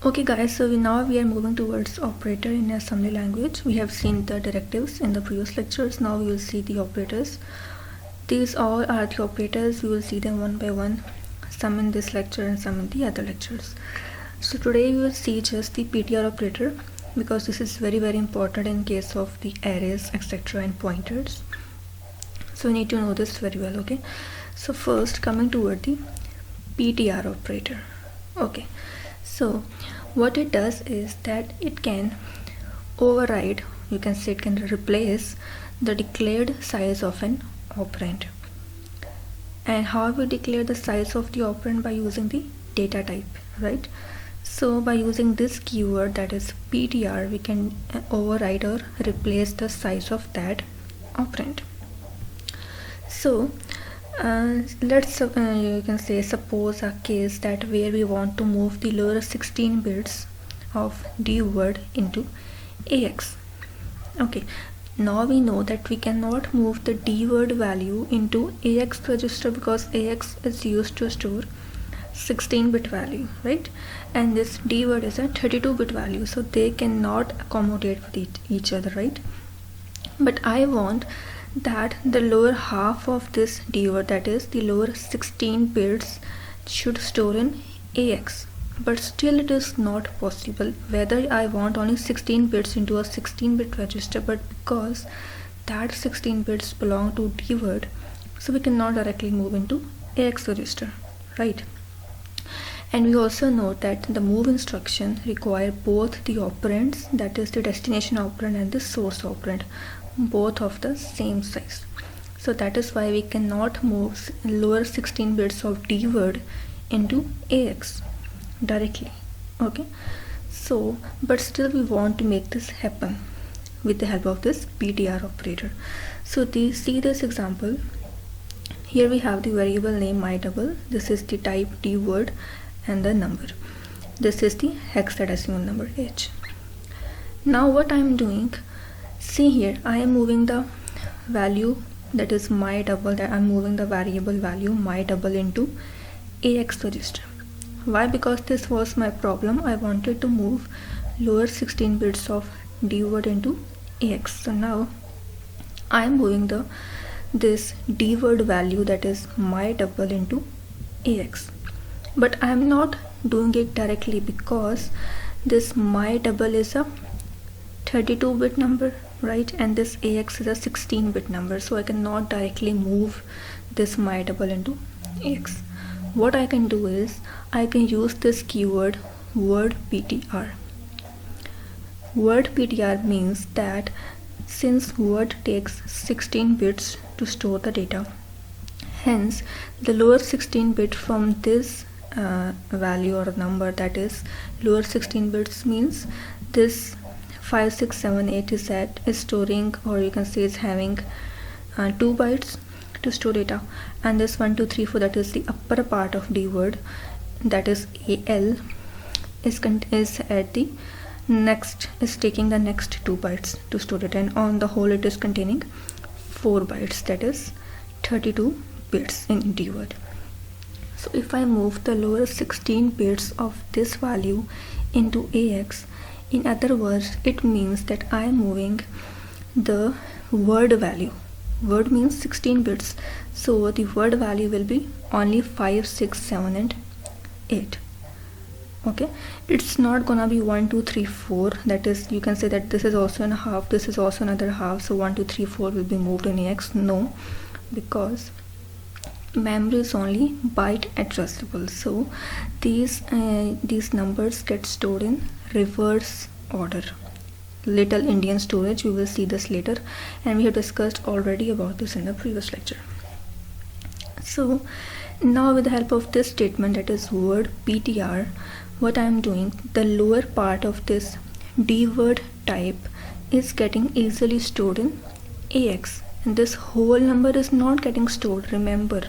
Okay guys, so now we are moving towards operator in assembly language. We have seen the directives in the previous lectures. Now we will see the operators. These all are the operators. We will see them one by one, some in this lecture and some in the other lectures. So today we will see just the PTR operator, because this is very important in case of the arrays, etc. and pointers. So you need to know this very well. Okay, so first coming toward the PTR operator. Okay, so what it does is that it can override, you can say it can replace the declared size of an operand. And how we declare the size of the operand? By using the data type, right? So by using this keyword, that is PTR, we can override or replace the size of that operand. So let's you can say suppose a case that where we want to move the lower 16 bits of D word into AX. Okay, now we know that we cannot move the D word value into AX register because AX is used to store 16-bit value, right? And this D word is a 32-bit value, so they cannot accommodate with each other, right? But I want that the lower half of this D word, that is the lower 16 bits, should store in AX, but still it is not possible. Whether I want only 16 bits into a 16-bit register, but because that 16 bits belong to D word, so we cannot directly move into AX register, right? And we also note that the move instruction require both the operands, that is the destination operand and the source operand, both of the same size. So that is why we cannot move lower 16 bits of D word into AX directly. Okay, so but still we want to make this happen with the help of this PTR operator. So see this example. Here we have the variable name mydouble. This is the type D word and the number. This is the hexadecimal number H. Now what I am doing, see here, I am moving the value, that is mydouble, that I am moving the variable value mydouble into AX register. Why? Because this was my problem. I wanted to move lower 16 bits of D word into AX. So now I am moving this D word value, that is mydouble, into AX. But I am not doing it directly because this mydouble is a 32-bit number, right? And this AX is a 16-bit number, so I cannot directly move this mydouble into AX. What I can do is I can use this keyword word PTR. Word PTR means that since word takes 16 bits to store the data, hence the lower 16 bit from this value or number, that is lower 16 bits, means this 5, 6, 7, 8 is storing, or you can say is having 2 bytes to store data, and this 1, 2, 3, 4, that is the upper part of D word, that is AL, is at the next, is taking the next 2 bytes to store it, and on the whole it is containing 4 bytes, that is 32 bits in D word. So if I move the lower 16 bits of this value into AX, in other words, it means that I am moving the word value. Word means 16 bits, so the word value will be only 5, 6, 7 and 8. Okay, it's not gonna be 1, 2, 3, 4, that is, you can say that this is also in a half, this is also another half, so 1, 2, 3, 4 will be moved in AX. No, because memory is only byte addressable, so these numbers get stored in reverse order, little Indian storage. We will see this later, and we have discussed already about this in the previous lecture. So now with the help of this statement, that is word PTR, what I am doing, the lower part of this D word type is getting easily stored in AX, and this whole number is not getting stored. Remember,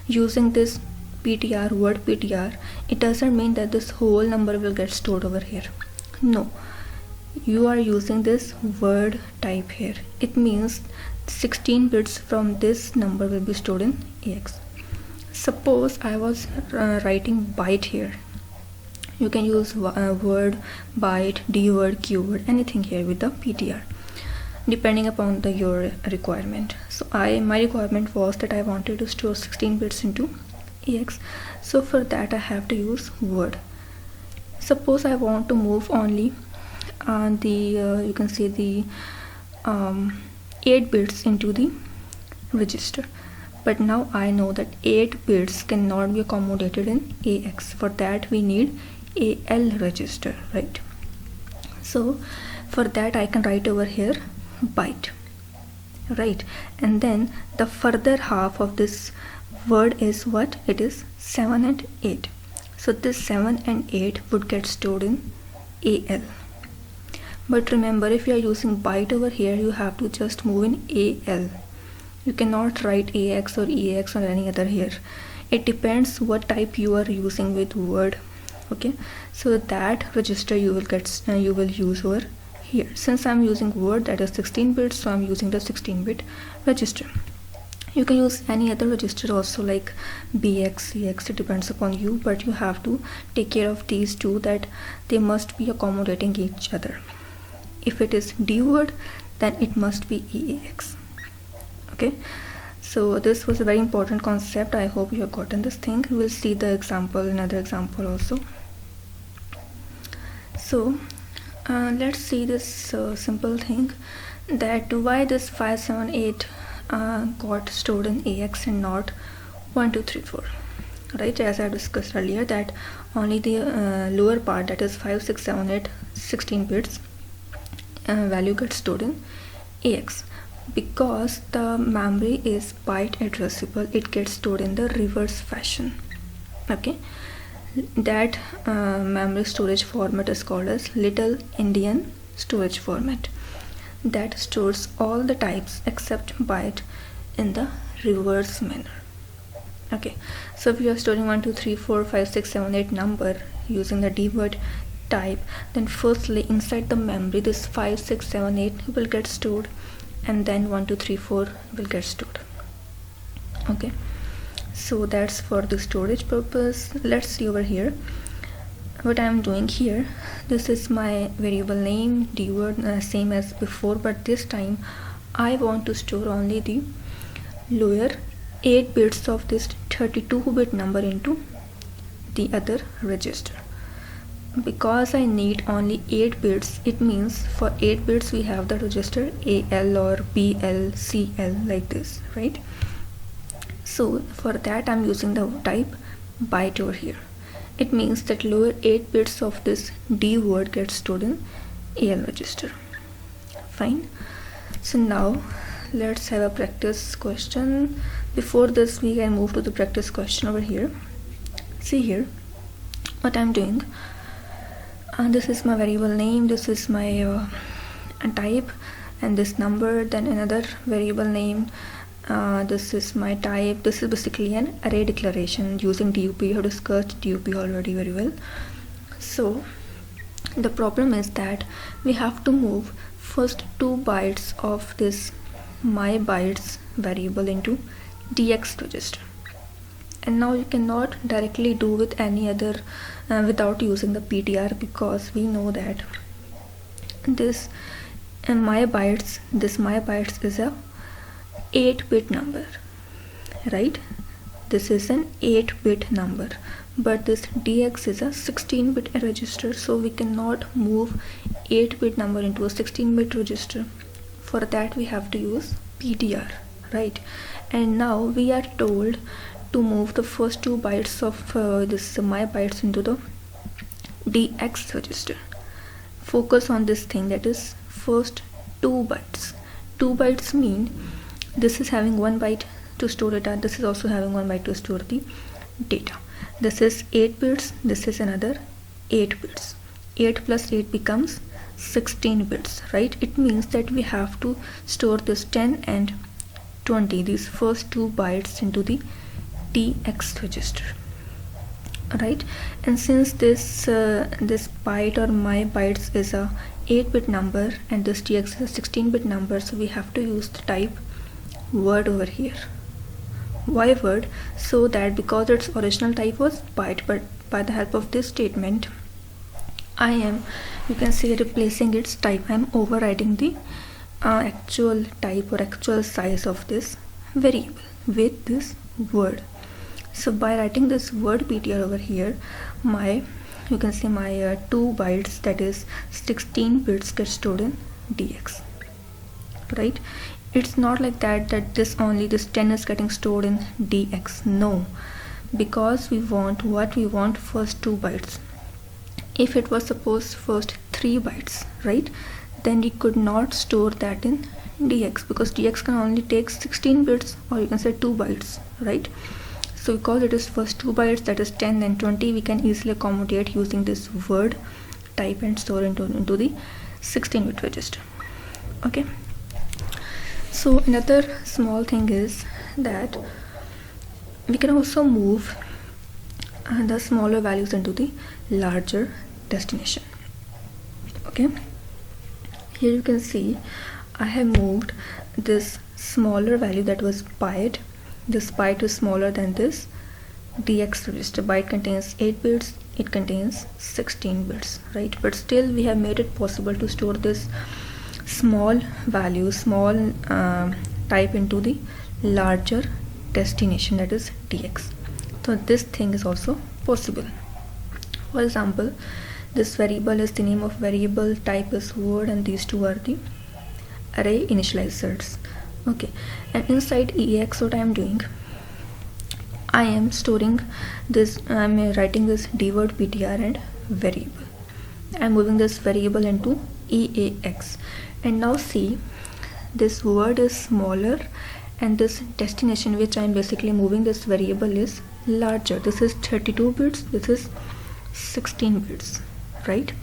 using this PTR, word PTR, it doesn't mean that this whole number will get stored over here. No, you are using this word type here. It means 16 bits from this number will be stored in AX. Suppose I was writing byte here. You can use word, byte, dword, keyword, anything here with the PTR depending upon your requirement. So my requirement was that I wanted to store 16 bits into AX, so for that I have to use word. Suppose I want to move only you can see the 8 bits into the register, but now I know that 8 bits cannot be accommodated in AX. For that we need AL register, right? So for that I can write over here byte, right? And then the further half of this word is what? It is 7 and 8. So this 7 and 8 would get stored in AL. But remember, if you are using byte over here, you have to just move in AL. You cannot write AX or EX or any other here. It depends what type you are using with word. Okay, so that register you will use over here. Since I'm using word, that is 16 bits, so I'm using the 16-bit register. You can use any other register also, like BX, CX, it depends upon you, but you have to take care of these two, that they must be accommodating each other. If it is dword, then it must be EAX. Okay, so this was a very important concept. I hope you have gotten this thing. We'll see the example, another example also. So let's see this simple thing, that why this 578 got stored in AX and not 1 2 3 4, right? As I discussed earlier, that only the lower part, that is 5 6 7 8 16 bits value gets stored in AX, because the memory is byte addressable. It gets stored in the reverse fashion. Okay, that memory storage format is called as Little Endian storage format, that stores all the types except byte in the reverse manner. Okay, so if you are storing 1 2 3 4 5 6 7 8 number using the dword type, then firstly inside the memory this 5 6 7 8 will get stored, and then 1 2 3 4 will get stored. Okay, so that's for the storage purpose. Let's see over here what I'm doing here. This is my variable name, dword, same as before, but this time I want to store only the lower 8 bits of this 32-bit number into the other register. Because I need only 8 bits, it means for 8 bits we have the register AL or BL, CL, like this, right? So for that I'm using the type byte over here. It means that lower 8 bits of this dword gets stored in AL register. Fine. So now let's have a practice question. Before this we can move to the practice question over here. See here what I'm doing. This is my variable name, this is my type, and this number, then another variable name, this is my type. This is basically an array declaration using DUP. You have discussed DUP already very well. So the problem is that we have to move first 2 bytes of this my bytes variable into DX register, and now you cannot directly do with any other without using the PTR, because we know that this my bytes is a 8-bit number, right? This is an 8-bit number, but this DX is a 16-bit register, so we cannot move 8-bit number into a 16-bit register. For that we have to use PTR, right? And now we are told to move the first 2 bytes of this my bytes into the DX register. Focus on this thing, that is first 2 bytes. 2 bytes mean this is having 1 byte to store data, this is also having 1 byte to store the data. This is 8 bits, this is another 8 bits. 8 plus 8 becomes 16 bits, right? It means that we have to store this 10 and 20, these first 2 bytes, into the DX register, right? And since this byte or my bytes is a 8-bit number and this DX is a 16-bit number, so we have to use the type word over here. Why word? So that because its original type was byte, but by the help of this statement I am, you can say, replacing its type. I am overriding the actual type or actual size of this variable with this word. So by writing this word ptr over here, my, you can say, my 2 bytes, that is 16 bits, get stored in dx, right? It's not like that this 10 is getting stored in dx. No, because we want what we want, first 2 bytes. If it was suppose first 3 bytes, right, then we could not store that in dx, because dx can only take 16 bits, or you can say 2 bytes, right? So because it is first 2 bytes, that is 10 and 20, we can easily accommodate using this word type and store into the 16-bit register. Okay, so another small thing is that we can also move the smaller values into the larger destination. Okay, here you can see I have moved this smaller value, that was byte. This byte is smaller than this dx register. Byte contains 8 bits, it contains 16 bits, right? But still we have made it possible to store this small value, small type into the larger destination, that is dx. So this thing is also possible. For example, this variable is the name of variable, type is word, and these two are the array initializers. Okay, and inside EAX, what I am doing, I am storing this, I am writing this dword ptr and variable. I am moving this variable into EAX, and now see, this word is smaller and this destination which I am basically moving this variable is larger. This is 32 bits, this is 16 bits, right?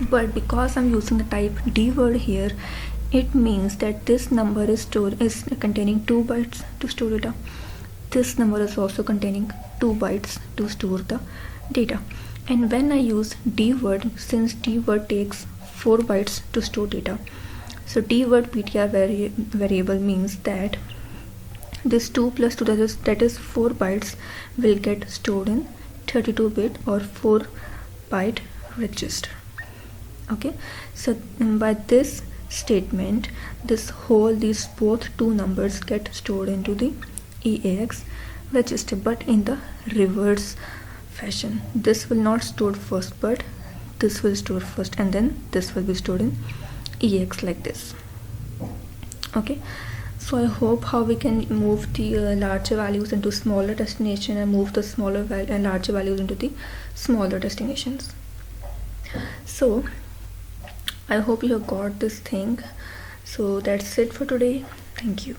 But because I'm using the type dword here, it means that this number is containing 2 bytes to store data. This number is also containing 2 bytes to store the data. And when I use dword, since dword takes 4 bytes to store data, so dword ptr variable means that this 2 plus 2, that is 4 bytes, will get stored in 32-bit or 4-byte register. Okay, so by this statement, these both two numbers get stored into the EAX register, but in the reverse fashion. This will not store first, but this will store first, and then this will be stored in EAX like this. Okay, so I hope how we can move the larger values into smaller destination and move the smaller and larger values into the smaller destinations. So I hope you have got this thing. So that's it for today. Thank you.